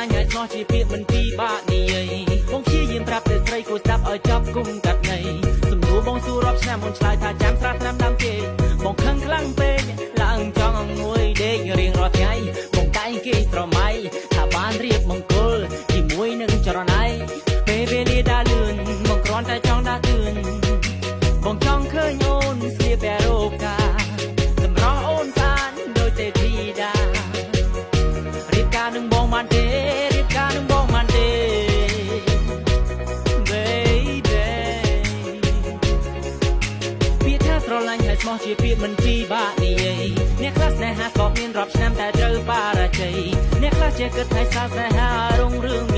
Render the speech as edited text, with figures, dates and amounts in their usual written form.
ញ់ឲ្យស្មោះជាពាក្យមិនពីបាក់និយាយបងព្យាយាមប្រាប់ទៅស្រីគួរស្ដាប់ឲ្យចប់គុំកាត់ន័យសំណួរបងសួររាប់ឆ្នាំមុនឆ្លើយថាចាំស្រាថ្នាំដាំគេបងខឹងខ្លាំងពេកឡើងចង់ងួយដេករៀងរាល់ថ្ងៃបងតែងគេស្រមៃថាបានរៀបមង្គលជាមួយនឹងចរណៃពេលវេលាដើរលឿនបងគ្រាន់តែចង់ដាស់តឿនបងចង់ឃើញអូនស្លៀកពាក់រ៉ូកាសម្រស់អូនសានដូចទេធីតារៀបការនឹងបងបានទេរៀបការនឹងបងបានទេ baby ពាក្យថាស្រឡាញ់ហើយស្មោះជាពាក្យមិនពីបាក់និយាយអ្នកខ្លះស្នេហាក៏មានរាប់ឆ្នាំតែត្រូវបរាជ័យអ្នកខ្លះចេះគិតថាស្នេហារុងរឿង